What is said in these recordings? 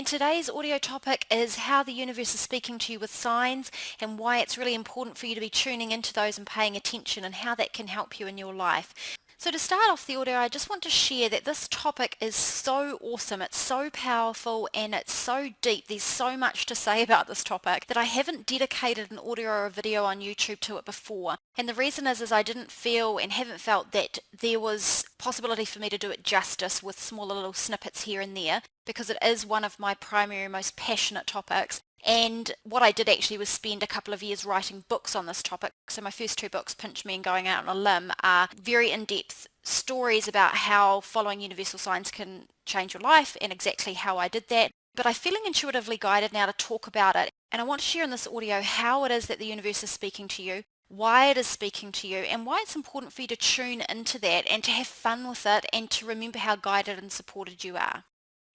And today's audio topic is how the universe is speaking to you with signs and why it's really important for you to be tuning into those and paying attention and how that can help you in your life. So to start off the audio, I just want to share that this topic is so awesome, it's so powerful and it's so deep. There's so much to say about this topic that I haven't dedicated an audio or a video on YouTube to it before. And the reason is I didn't feel and haven't felt that there was possibility for me to do it justice with smaller little snippets here and there, because it is one of my primary, most passionate topics. And what I did actually was spend a couple of years writing books on this topic. So my first two books, Pinch Me and Going Out on a Limb, are very in-depth stories about how following universal signs can change your life and exactly how I did that. But I'm feeling intuitively guided now to talk about it. And I want to share in this audio how it is that the universe is speaking to you, why it is speaking to you, and why it's important for you to tune into that and to have fun with it and to remember how guided and supported you are.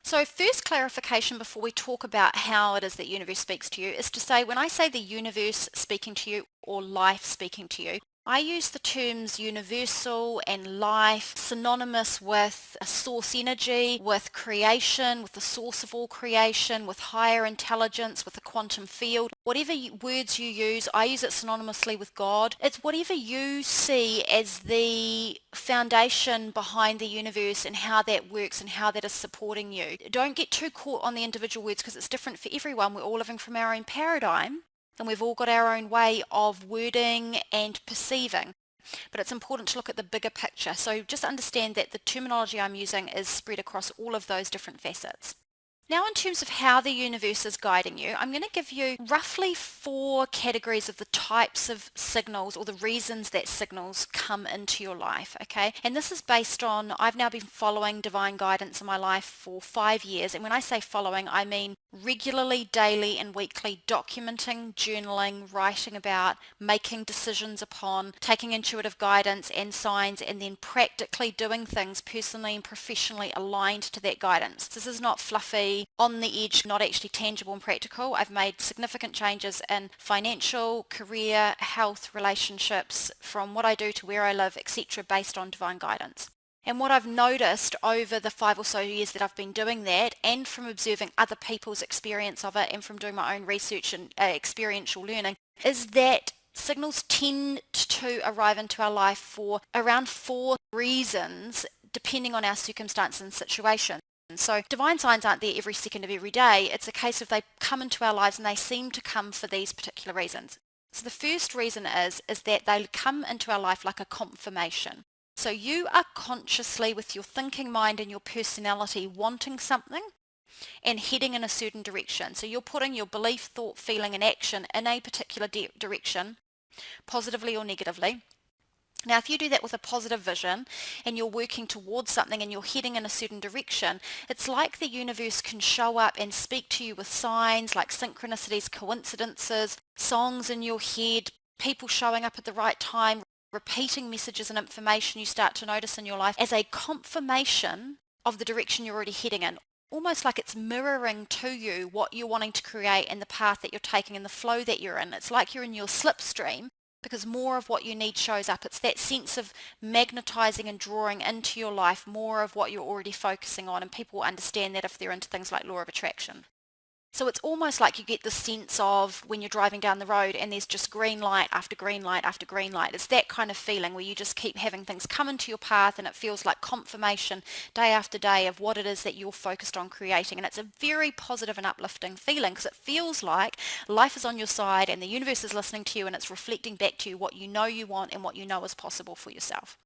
So first clarification before we talk about how it is that universe speaks to you is to say when I say the universe speaking to you or life speaking to you, I use the terms universal and life synonymous with a source energy, with creation, with the source of all creation, with higher intelligence, with the quantum field. Whatever words you use, I use it synonymously with God. It's whatever you see as the foundation behind the universe and how that works and how that is supporting you. Don't get too caught on the individual words because it's different for everyone. We're all living from our own paradigm. And we've all got our own way of wording and perceiving. But it's important to look at the bigger picture. So just understand that the terminology I'm using is spread across all of those different facets. Now in terms of how the universe is guiding you, I'm going to give you roughly 4 categories of the types of signals or the reasons that signals come into your life, okay? And this is based on, I've now been following divine guidance in my life for 5 years. And when I say following, I mean regularly, daily and weekly documenting, journaling, writing about, making decisions upon, taking intuitive guidance and signs, and then practically doing things personally and professionally aligned to that guidance. This is not fluffy, on the edge, not actually tangible and practical. I've made significant changes in financial, career, health, relationships, from what I do to where I live, etc., based on divine guidance. And what I've noticed over the 5 or so years that I've been doing that, and from observing other people's experience of it, and from doing my own research and experiential learning, is that signals tend to arrive into our life for around 4 reasons, depending on our circumstance and situation. So divine signs aren't there every second of every day. It's a case of they come into our lives and they seem to come for these particular reasons. So the first reason is that they come into our life like a confirmation. So you are consciously, with your thinking mind and your personality, wanting something and heading in a certain direction. So you're putting your belief, thought, feeling and action in a particular direction, positively or negatively. Now, if you do that with a positive vision and you're working towards something and you're heading in a certain direction, it's like the universe can show up and speak to you with signs like synchronicities, coincidences, songs in your head, people showing up at the right time, repeating messages and information you start to notice in your life as a confirmation of the direction you're already heading in. Almost like it's mirroring to you what you're wanting to create and the path that you're taking and the flow that you're in. It's like you're in your slipstream, because more of what you need shows up. It's that sense of magnetizing and drawing into your life more of what you're already focusing on, and people understand that if they're into things like law of attraction. So it's almost like you get the sense of when you're driving down the road and there's just green light after green light after green light. It's that kind of feeling where you just keep having things come into your path and it feels like confirmation day after day of what it is that you're focused on creating. And it's a very positive and uplifting feeling because it feels like life is on your side and the universe is listening to you and it's reflecting back to you what you know you want and what you know is possible for yourself.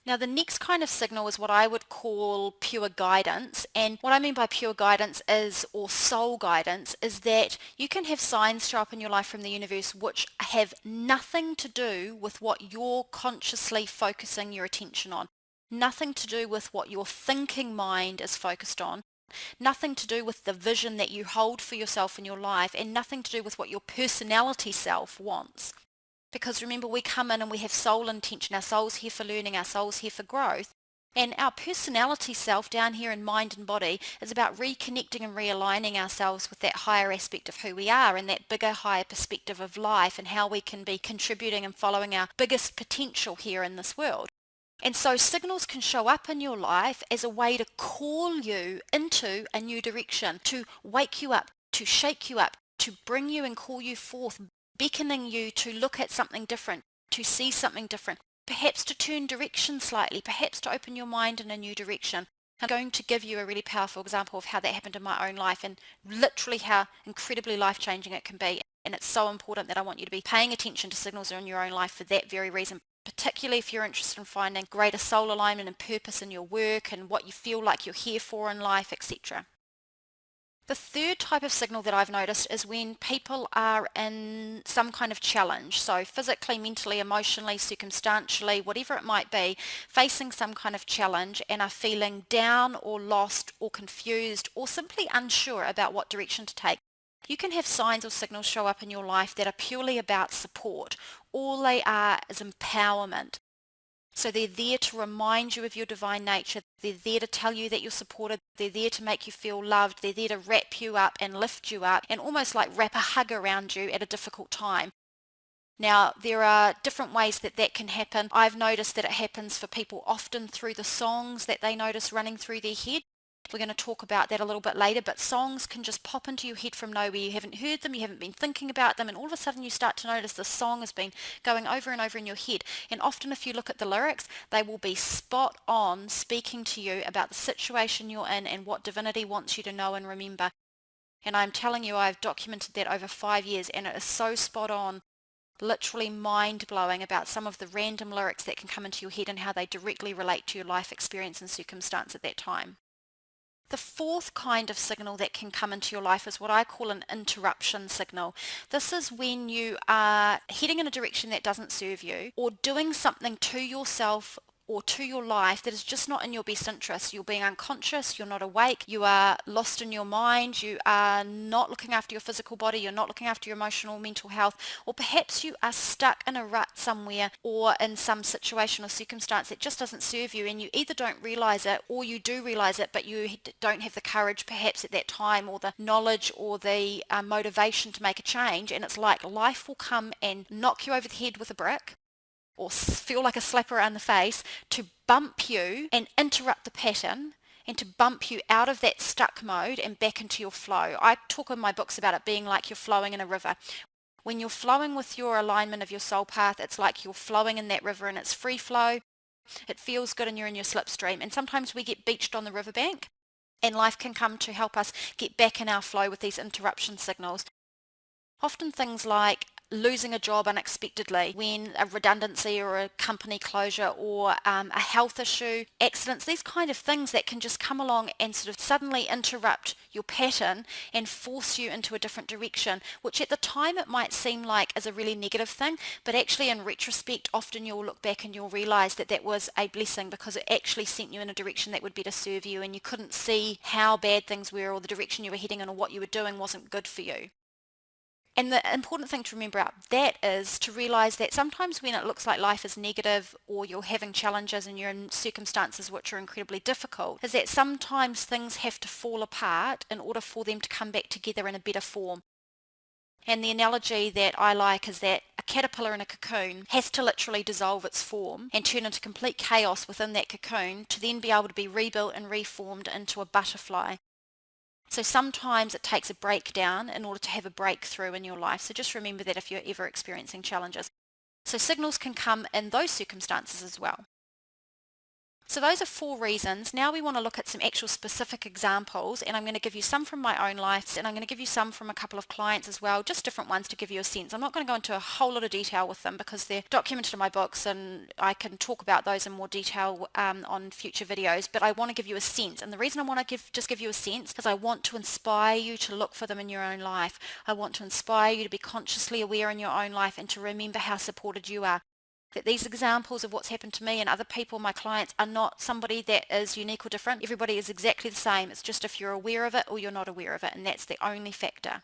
Now the next kind of signal is what I would call pure guidance, and what I mean by pure guidance is, or soul guidance, is that you can have signs show up in your life from the universe which have nothing to do with what you're consciously focusing your attention on, nothing to do with what your thinking mind is focused on, nothing to do with the vision that you hold for yourself in your life, and nothing to do with what your personality self wants. Because remember, we come in and we have soul intention. Our soul's here for learning. Our soul's here for growth. And our personality self down here in mind and body is about reconnecting and realigning ourselves with that higher aspect of who we are and that bigger, higher perspective of life and how we can be contributing and following our biggest potential here in this world. And so signals can show up in your life as a way to call you into a new direction, to wake you up, to shake you up, to bring you and call you forth, beckoning you to look at something different, to see something different, perhaps to turn direction slightly, perhaps to open your mind in a new direction. I'm going to give you a really powerful example of how that happened in my own life and literally how incredibly life-changing it can be. And it's so important that I want you to be paying attention to signals in your own life for that very reason, particularly if you're interested in finding greater soul alignment and purpose in your work and what you feel like you're here for in life, etc. The third type of signal that I've noticed is when people are in some kind of challenge. So physically, mentally, emotionally, circumstantially, whatever it might be, facing some kind of challenge and are feeling down or lost or confused or simply unsure about what direction to take. You can have signs or signals show up in your life that are purely about support. All they are is empowerment. So they're there to remind you of your divine nature. They're there to tell you that you're supported. They're there to make you feel loved. They're there to wrap you up and lift you up and almost like wrap a hug around you at a difficult time. Now, there are different ways that that can happen. I've noticed that it happens for people often through the songs that they notice running through their head. We're going to talk about that a little bit later, but songs can just pop into your head from nowhere. You haven't heard them, you haven't been thinking about them, and all of a sudden you start to notice the song has been going over and over in your head. And often if you look at the lyrics, they will be spot on speaking to you about the situation you're in and what divinity wants you to know and remember. And I'm telling you, I've documented that over 5 years, and it is so spot on, literally mind-blowing about some of the random lyrics that can come into your head and how they directly relate to your life experience and circumstance at that time. The fourth kind of signal that can come into your life is what I call an interruption signal. This is when you are heading in a direction that doesn't serve you or doing something to yourself or to your life that is just not in your best interest. You're being unconscious, you're not awake, you are lost in your mind, you are not looking after your physical body, you're not looking after your emotional, mental health, or perhaps you are stuck in a rut somewhere or in some situation or circumstance that just doesn't serve you, and you either don't realize it or you do realize it, but you don't have the courage perhaps at that time or the knowledge or the motivation to make a change, and it's like life will come and knock you over the head with a brick or feel like a slap around the face to bump you and interrupt the pattern and to bump you out of that stuck mode and back into your flow. I talk in my books about it being like you're flowing in a river. When you're flowing with your alignment of your soul path, it's like you're flowing in that river and it's free flow. It feels good and you're in your slipstream. And sometimes we get beached on the riverbank and life can come to help us get back in our flow with these interruption signals. Often things like losing a job unexpectedly, when a redundancy or a company closure or a health issue, accidents, these kind of things that can just come along and sort of suddenly interrupt your pattern and force you into a different direction, which at the time it might seem like is a really negative thing, but actually in retrospect often you'll look back and you'll realize that that was a blessing because it actually sent you in a direction that would better serve you and you couldn't see how bad things were or the direction you were heading in or what you were doing wasn't good for you. And the important thing to remember about that is to realize that sometimes when it looks like life is negative or you're having challenges and you're in circumstances which are incredibly difficult, is that sometimes things have to fall apart in order for them to come back together in a better form. And the analogy that I like is that a caterpillar in a cocoon has to literally dissolve its form and turn into complete chaos within that cocoon to then be able to be rebuilt and reformed into a butterfly. So sometimes it takes a breakdown in order to have a breakthrough in your life. So just remember that if you're ever experiencing challenges. So signals can come in those circumstances as well. So those are 4 reasons. Now we want to look at some actual specific examples, and I'm going to give you some from my own life and I'm going to give you some from a couple of clients as well, just different ones to give you a sense. I'm not going to go into a whole lot of detail with them because they're documented in my books and I can talk about those in more detail on future videos, but I want to give you a sense. And the reason I want to just give you a sense is I want to inspire you to look for them in your own life. I want to inspire you to be consciously aware in your own life and to remember how supported you are. That these examples of what's happened to me and other people, my clients, are not somebody that is unique or different. Everybody is exactly the same. It's just if you're aware of it or you're not aware of it, and that's the only factor.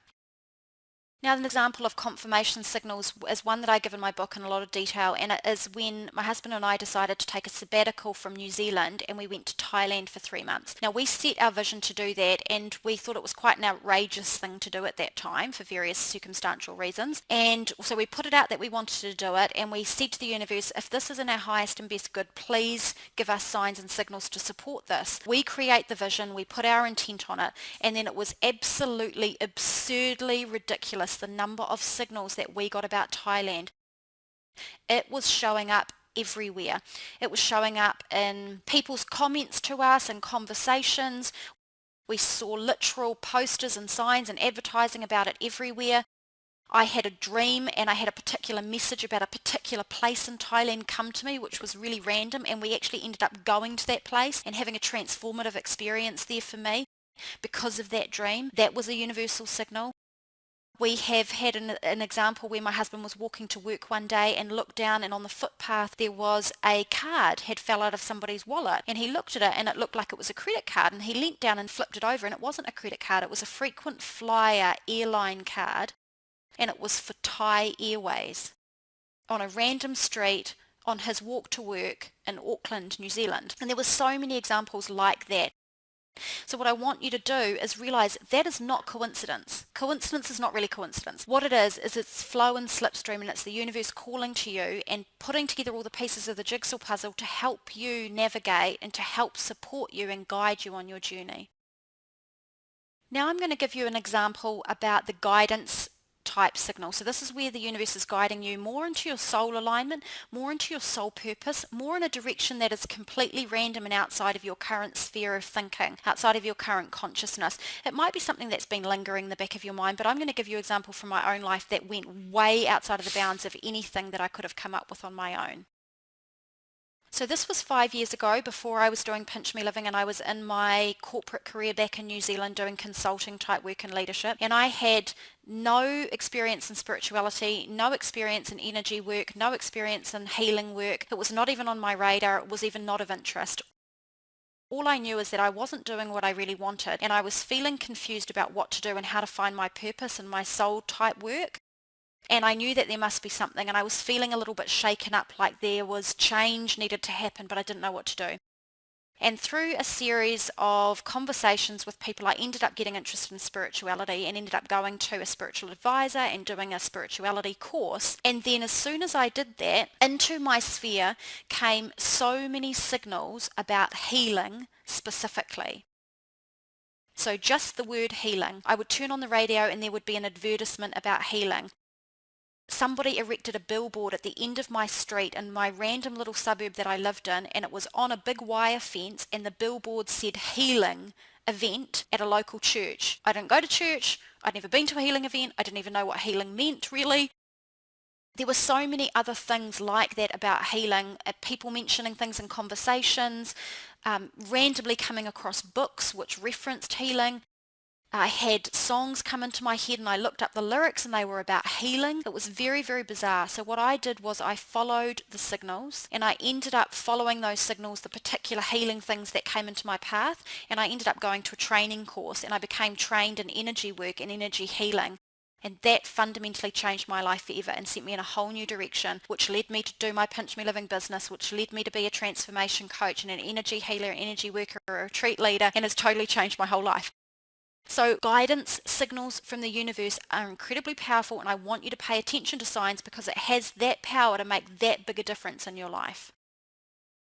Now, an example of confirmation signals is one that I give in my book in a lot of detail, and it is when my husband and I decided to take a sabbatical from New Zealand and we went to Thailand for 3 months. Now, we set our vision to do that, and we thought it was quite an outrageous thing to do at that time for various circumstantial reasons. And so we put it out that we wanted to do it, and we said to the universe, if this is in our highest and best good, please give us signs and signals to support this. We create the vision, we put our intent on it, and then it was absolutely absurdly ridiculous the number of signals that we got about Thailand. It was showing up everywhere. It was showing up in people's comments to us and conversations. We saw literal posters and signs and advertising about it everywhere. I had a dream and I had a particular message about a particular place in Thailand come to me, which was really random, and we actually ended up going to that place and having a transformative experience there for me because of that dream. That was a universal signal. We have had an example where my husband was walking to work one day and looked down, and on the footpath there was a card had fell out of somebody's wallet, and he looked at it and it looked like it was a credit card, and he leant down and flipped it over, and it wasn't a credit card, it was a frequent flyer airline card, and it was for Thai Airways on a random street on his walk to work in Auckland, New Zealand. And there were so many examples like that. So what I want you to do is realize that is not coincidence. Coincidence is not really coincidence. What it is it's flow and slipstream, and it's the universe calling to you and putting together all the pieces of the jigsaw puzzle to help you navigate and to help support you and guide you on your journey. Now I'm going to give you an example about the guidance type signal. So this is where the universe is guiding you more into your soul alignment, more into your soul purpose, more in a direction that is completely random and outside of your current sphere of thinking, outside of your current consciousness. It might be something that's been lingering in the back of your mind, but I'm going to give you an example from my own life that went way outside of the bounds of anything that I could have come up with on my own. So this was 5 years ago, before I was doing Pinch Me Living, and I was in my corporate career back in New Zealand doing consulting type work and leadership, and I had no experience in spirituality, no experience in energy work, no experience in healing work. It was not even on my radar. It was even not of interest. All I knew is that I wasn't doing what I really wanted, and I was feeling confused about what to do and how to find my purpose and my soul type work. And I knew that there must be something, and I was feeling a little bit shaken up, like there was change needed to happen, but I didn't know what to do. And through a series of conversations with people, I ended up getting interested in spirituality and ended up going to a spiritual advisor and doing a spirituality course. And then as soon as I did that, into my sphere came so many signals about healing specifically. So just the word healing. I would turn on the radio and there would be an advertisement about healing. Somebody erected a billboard at the end of my street in my random little suburb that I lived in, and it was on a big wire fence, and the billboard said healing event at a local church. I didn't go to church. I'd never been to a healing event. I didn't even know what healing meant really. There were so many other things like that about healing, people mentioning things in conversations, randomly coming across books which referenced healing. I had songs come into my head and I looked up the lyrics and they were about healing. It was very, very bizarre. So what I did was I followed the signals, and I ended up following those signals, the particular healing things that came into my path, and I ended up going to a training course, and I became trained in energy work and energy healing. And that fundamentally changed my life forever and sent me in a whole new direction, which led me to do my Pinch Me Living business, which led me to be a transformation coach and an energy healer, an energy worker, a retreat leader, and has totally changed my whole life. So guidance signals from the universe are incredibly powerful, and I want you to pay attention to signs because it has that power to make that big a difference in your life.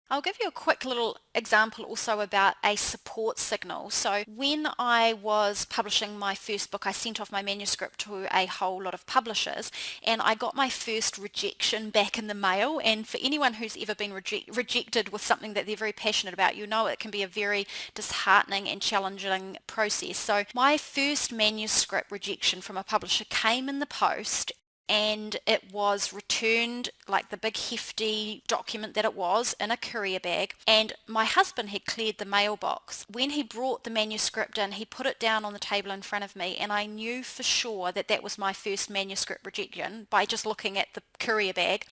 I'll give you a quick little example also about a support signal. So when I was publishing my first book, I sent off my manuscript to a whole lot of publishers, and I got my first rejection back in the mail. And for anyone who's ever been rejected with something that they're very passionate about, you know it can be a very disheartening and challenging process. So my first manuscript rejection from a publisher came in the post, and it was returned, like the big hefty document that it was, in a courier bag, and my husband had cleared the mailbox. When he brought the manuscript in, he put it down on the table in front of me, and I knew for sure that that was my first manuscript rejection by just looking at the courier bag.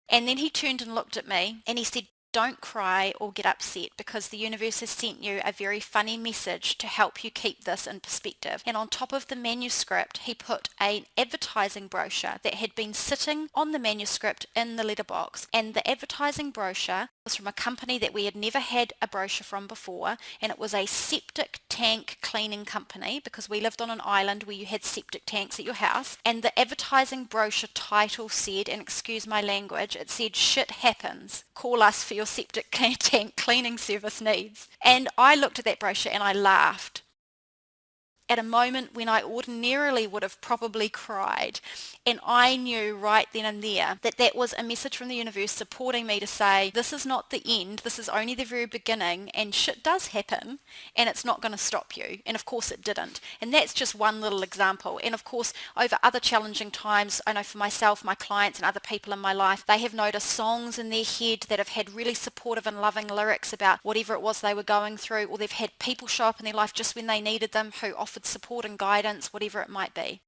And then he turned and looked at me and he said, don't cry or get upset, because the universe has sent you a very funny message to help you keep this in perspective. And on top of the manuscript, he put an advertising brochure that had been sitting on the manuscript in the letterbox. And the advertising brochure was from a company that we had never had a brochure from before, and it was a septic tank cleaning company, because we lived on an island where you had septic tanks at your house. And the advertising brochure title said, and excuse my language, it said, "Shit happens. Call us for your septic tank cleaning service needs." And I looked at that brochure and I laughed at a moment when I ordinarily would have probably cried. And I knew right then and there that that was a message from the universe supporting me to say, this is not the end, this is only the very beginning, and shit does happen, and it's not going to stop you. And of course it didn't. And that's just one little example. And of course, over other challenging times, I know for myself, my clients and other people in my life, they have noticed songs in their head that have had really supportive and loving lyrics about whatever it was they were going through, or they've had people show up in their life just when they needed them who offered support and guidance, whatever it might be.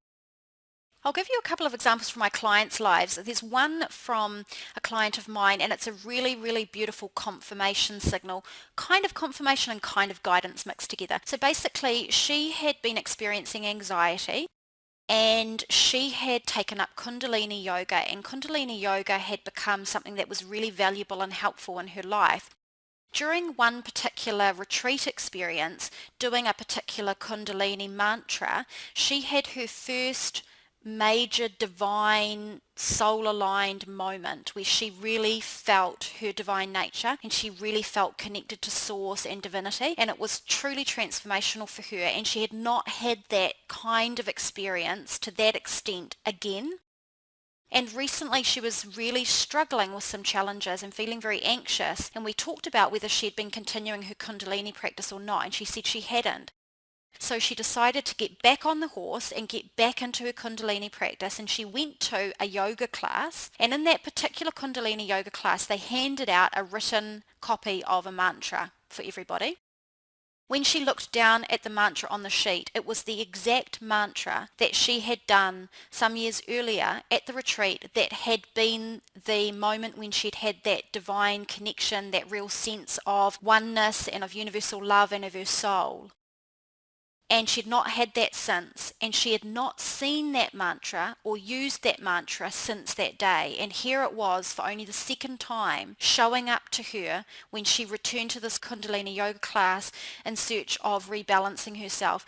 I'll give you a couple of examples from my clients' lives. There's one from a client of mine, and it's a really, really beautiful confirmation signal, kind of confirmation and kind of guidance mixed together. So basically, she had been experiencing anxiety, and she had taken up Kundalini yoga, and Kundalini yoga had become something that was really valuable and helpful in her life. During one particular retreat experience, doing a particular Kundalini mantra, she had her first major divine soul-aligned moment where she really felt her divine nature and she really felt connected to source and divinity, and it was truly transformational for her, and she had not had that kind of experience to that extent again. And recently she was really struggling with some challenges and feeling very anxious, and we talked about whether she had been continuing her Kundalini practice or not, and she said she hadn't. So she decided to get back on the horse and get back into her Kundalini practice, and she went to a yoga class, and in that particular Kundalini yoga class they handed out a written copy of a mantra for everybody. When she looked down at the mantra on the sheet, it was the exact mantra that she had done some years earlier at the retreat, that had been the moment when she'd had that divine connection, that real sense of oneness and of universal love and of her soul. And she'd not had that since, and she had not seen that mantra or used that mantra since that day. And here it was, for only the second time, showing up to her when she returned to this Kundalini yoga class in search of rebalancing herself.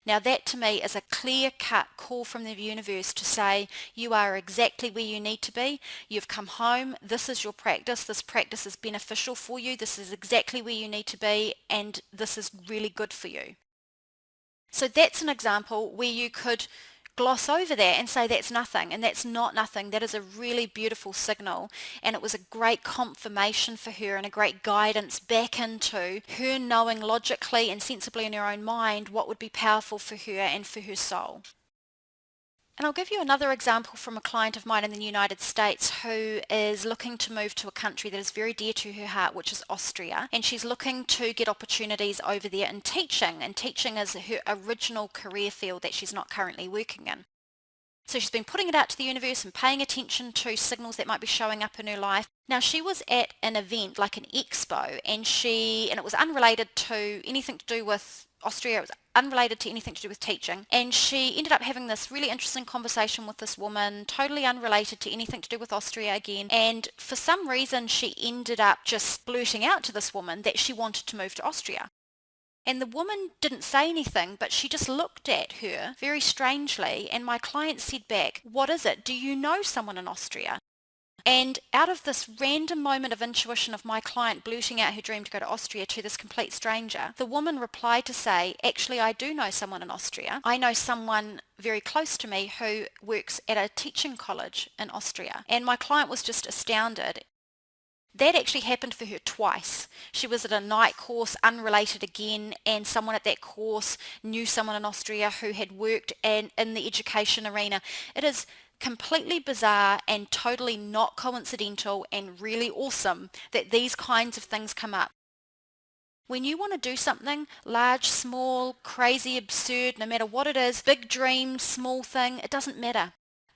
Now that to me is a clear-cut call from the universe to say, you are exactly where you need to be. You've come home. This is your practice. This practice is beneficial for you. This is exactly where you need to be, and this is really good for you. So that's an example where you could gloss over that and say that's nothing, and that's not nothing. That is a really beautiful signal, and it was a great confirmation for her and a great guidance back into her knowing logically and sensibly in her own mind what would be powerful for her and for her soul. And I'll give you another example from a client of mine in the United States who is looking to move to a country that is very dear to her heart, which is Austria. And she's looking to get opportunities over there in teaching. And teaching is her original career field that she's not currently working in. So she's been putting it out to the universe and paying attention to signals that might be showing up in her life. Now she was at an event like an expo, and it was unrelated to anything to do with Austria. It was unrelated to anything to do with teaching, and she ended up having this really interesting conversation with this woman, totally unrelated to anything to do with Austria again, and for some reason she ended up just blurting out to this woman that she wanted to move to Austria. And the woman didn't say anything, but she just looked at her very strangely, and my client said back, "What is it? Do you know someone in Austria?" And out of this random moment of intuition of my client blurting out her dream to go to Austria to this complete stranger, the woman replied to say, "Actually, I do know someone in Austria. I know someone very close to me who works at a teaching college in Austria." And my client was just astounded. That actually happened for her twice. She was at a night course, unrelated again, and someone at that course knew someone in Austria who had worked in the education arena. It is completely bizarre and totally not coincidental, and really awesome that these kinds of things come up. When you want to do something, large, small, crazy, absurd, no matter what it is, big dream, small thing, it doesn't matter.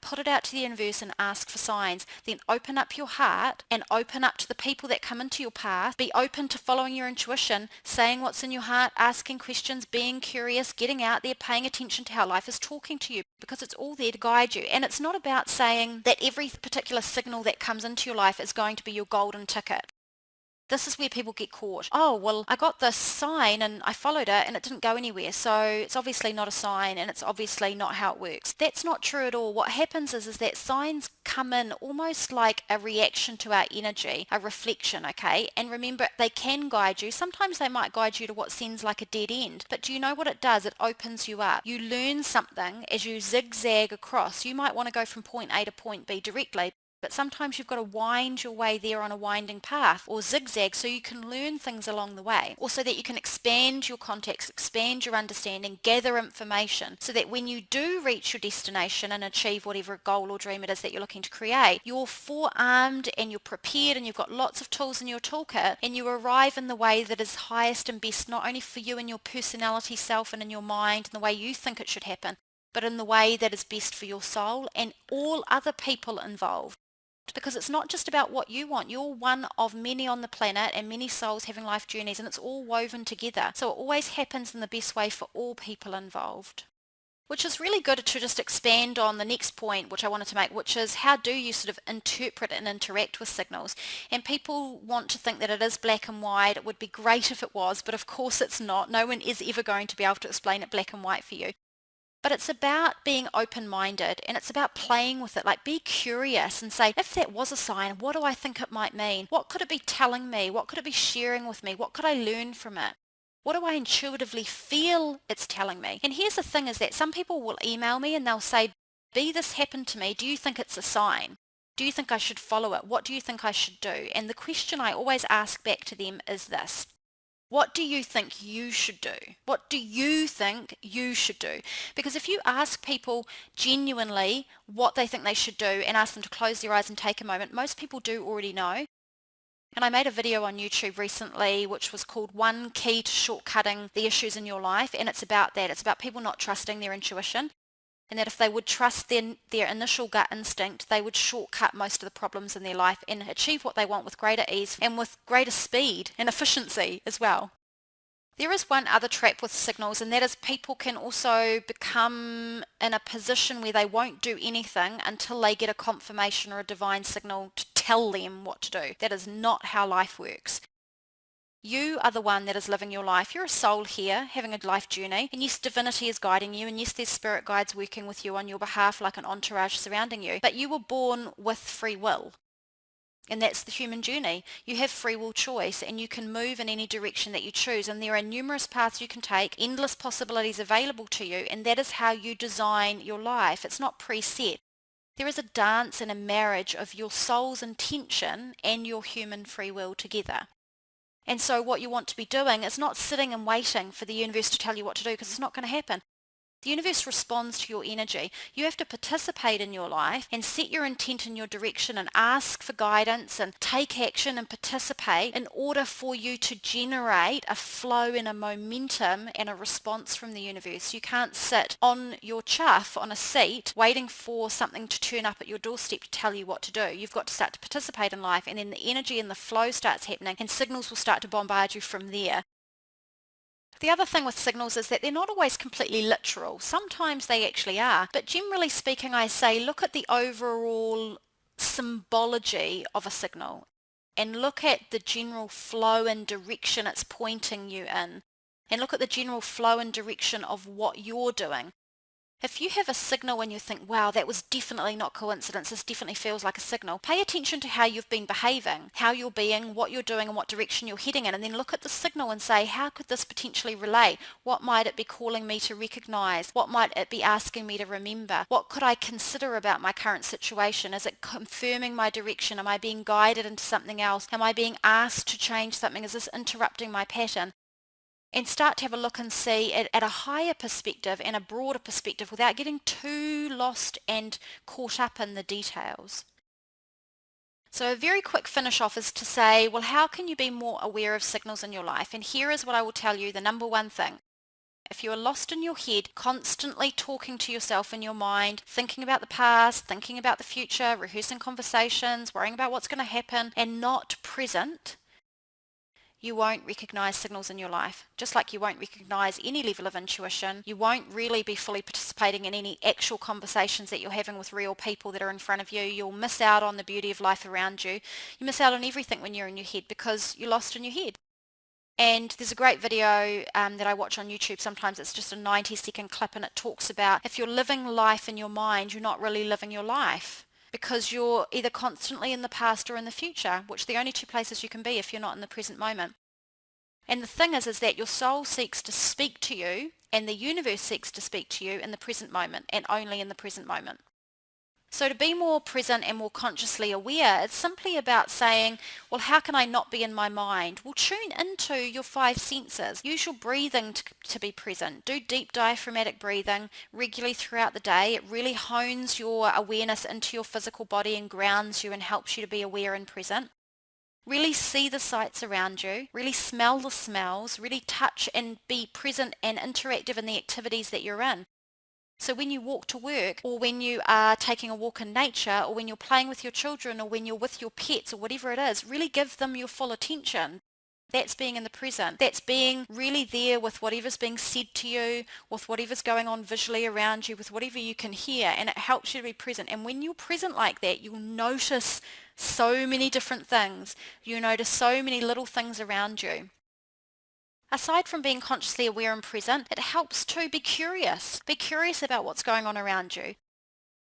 put it out to the universe and ask for signs. Then open up your heart and open up to the people that come into your path. Be open to following your intuition, saying what's in your heart, asking questions, being curious, getting out there, paying attention to how life is talking to you, because it's all there to guide you. And it's not about saying that every particular signal that comes into your life is going to be your golden ticket. This is where people get caught. Oh, well, I got this sign and I followed it and it didn't go anywhere. So it's obviously not a sign and it's obviously not how it works. That's not true at all. What happens is that signs come in almost like a reaction to our energy, a reflection, okay? And remember, they can guide you. Sometimes they might guide you to what seems like a dead end. But do you know what it does? It opens you up. You learn something as you zigzag across. You might want to go from point A to point B directly, but sometimes you've got to wind your way there on a winding path or zigzag so you can learn things along the way. Also that you can expand your context, expand your understanding, gather information so that when you do reach your destination and achieve whatever goal or dream it is that you're looking to create, you're forearmed and you're prepared and you've got lots of tools in your toolkit and you arrive in the way that is highest and best, not only for you and your personality self and in your mind and the way you think it should happen, but in the way that is best for your soul and all other people involved. Because it's not just about what you want. You're one of many on the planet and many souls having life journeys, and it's all woven together. So it always happens in the best way for all people involved. Which is really good to just expand on the next point which I wanted to make, which is how do you sort of interpret and interact with signals? And people want to think that it is black and white. It would be great if it was, but of course it's not. No one is ever going to be able to explain it black and white for you. But it's about being open-minded and it's about playing with it. Like, be curious and say, if that was a sign, what do I think it might mean? What could it be telling me? What could it be sharing with me? What could I learn from it? What do I intuitively feel it's telling me? And here's the thing is that some people will email me and they'll say, "B, this happened to me. Do you think it's a sign? Do you think I should follow it? What do you think I should do?" And the question I always ask back to them is this: what do you think you should do? What do you think you should do? Because if you ask people genuinely what they think they should do and ask them to close their eyes and take a moment, most people do already know. And I made a video on YouTube recently which was called One Key to Shortcutting the Issues in Your Life, and it's about that. It's about people not trusting their intuition, and that if they would trust their initial gut instinct, they would shortcut most of the problems in their life and achieve what they want with greater ease and with greater speed and efficiency as well. There is one other trap with signals, and that is people can also become in a position where they won't do anything until they get a confirmation or a divine signal to tell them what to do. That is not how life works. You are the one that is living your life. You're a soul here having a life journey, and yes, divinity is guiding you, and yes, there's spirit guides working with you on your behalf like an entourage surrounding you, but you were born with free will. And that's the human journey. You have free will choice and you can move in any direction that you choose, and there are numerous paths you can take, endless possibilities available to you, and that is how you design your life. It's not preset. There is a dance and a marriage of your soul's intention and your human free will together. And so what you want to be doing is not sitting and waiting for the universe to tell you what to do, because it's not going to happen. The universe responds to your energy. You have to participate in your life and set your intent in your direction and ask for guidance and take action and participate in order for you to generate a flow and a momentum and a response from the universe. You can't sit on your chuff on a seat waiting for something to turn up at your doorstep to tell you what to do. You've got to start to participate in life, and then the energy and the flow starts happening and signals will start to bombard you from there. The other thing with signals is that they're not always completely literal. Sometimes they actually are. But generally speaking, I say look at the overall symbology of a signal and look at the general flow and direction it's pointing you in. And look at the general flow and direction of what you're doing. If you have a signal and you think, wow, that was definitely not coincidence, this definitely feels like a signal, pay attention to how you've been behaving, how you're being, what you're doing and what direction you're heading in, and then look at the signal and say, how could this potentially relate? What might it be calling me to recognize? What might it be asking me to remember? What could I consider about my current situation? Is it confirming my direction? Am I being guided into something else? Am I being asked to change something? Is this interrupting my pattern? And start to have a look and see it at a higher perspective and a broader perspective without getting too lost and caught up in the details. So a very quick finish off is to say, well, how can you be more aware of signals in your life? And here is what I will tell you, the number one thing. If you are lost in your head, constantly talking to yourself in your mind, thinking about the past, thinking about the future, rehearsing conversations, worrying about what's going to happen, and not present, you won't recognize signals in your life. Just like you won't recognize any level of intuition, you won't really be fully participating in any actual conversations that you're having with real people that are in front of you. You'll miss out on the beauty of life around you. You miss out on everything when you're in your head because you're lost in your head. And there's a great video that I watch on YouTube. Sometimes it's just a 90-second clip, and it talks about if you're living life in your mind, you're not really living your life, because you're either constantly in the past or in the future, which are the only two places you can be if you're not in the present moment. And the thing is that your soul seeks to speak to you, and the universe seeks to speak to you in the present moment, and only in the present moment. So to be more present and more consciously aware, it's simply about saying, well, how can I not be in my mind? Well, tune into your 5 senses. Use your breathing to be present. Do deep diaphragmatic breathing regularly throughout the day. It really hones your awareness into your physical body and grounds you and helps you to be aware and present. Really see the sights around you. Really smell the smells. Really touch and be present and interactive in the activities that you're in. So when you walk to work, or when you are taking a walk in nature, or when you're playing with your children, or when you're with your pets, or whatever it is, really give them your full attention. That's being in the present. That's being really there with whatever's being said to you, with whatever's going on visually around you, with whatever you can hear, and it helps you to be present. And when you're present like that, you'll notice so many different things. You'll notice so many little things around you. Aside from being consciously aware and present, it helps to be curious. Be curious about what's going on around you.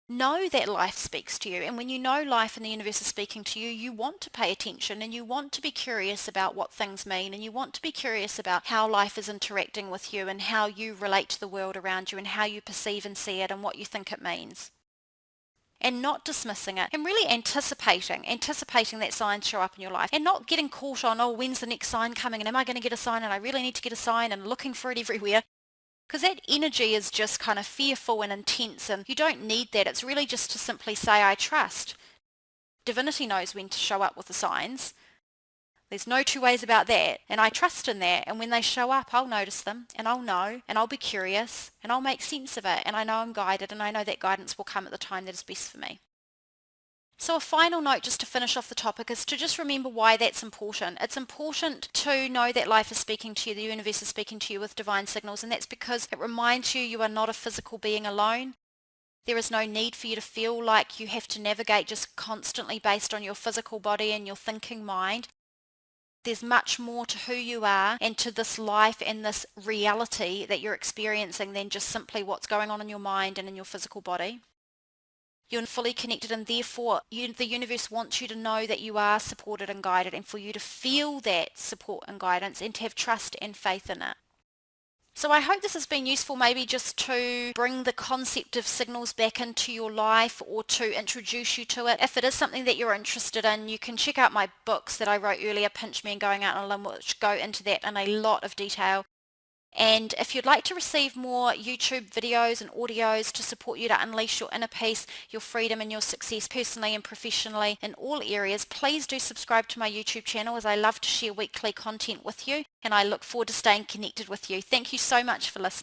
Know that life speaks to you, and when you know life and the universe is speaking to you, you want to pay attention and you want to be curious about what things mean, and you want to be curious about how life is interacting with you and how you relate to the world around you and how you perceive and see it and what you think it means. And not dismissing it, and really anticipating that signs show up in your life, and not getting caught on, oh, when's the next sign coming, and am I going to get a sign, and I really need to get a sign, and looking for it everywhere, because that energy is just kind of fearful and intense, and you don't need that. It's really just to simply say, I trust. Divinity knows when to show up with the signs. There's no two ways about that, and I trust in that, and when they show up, I'll notice them, and I'll know, and I'll be curious, and I'll make sense of it, and I know I'm guided, and I know that guidance will come at the time that is best for me. So a final note just to finish off the topic is to just remember why that's important. It's important to know that life is speaking to you, the universe is speaking to you with divine signals, and that's because it reminds you you are not a physical being alone. There is no need for you to feel like you have to navigate just constantly based on your physical body and your thinking mind. There's much more to who you are and to this life and this reality that you're experiencing than just simply what's going on in your mind and in your physical body. You're fully connected, and therefore the universe wants you to know that you are supported and guided, and for you to feel that support and guidance and to have trust and faith in it. So I hope this has been useful, maybe just to bring the concept of signals back into your life or to introduce you to it. If it is something that you're interested in, you can check out my books that I wrote earlier, Pinch Me and Going Out on a Limb, which go into that in a lot of detail. And if you'd like to receive more YouTube videos and audios to support you to unleash your inner peace, your freedom and your success personally and professionally in all areas, please do subscribe to my YouTube channel, as I love to share weekly content with you, and I look forward to staying connected with you. Thank you so much for listening.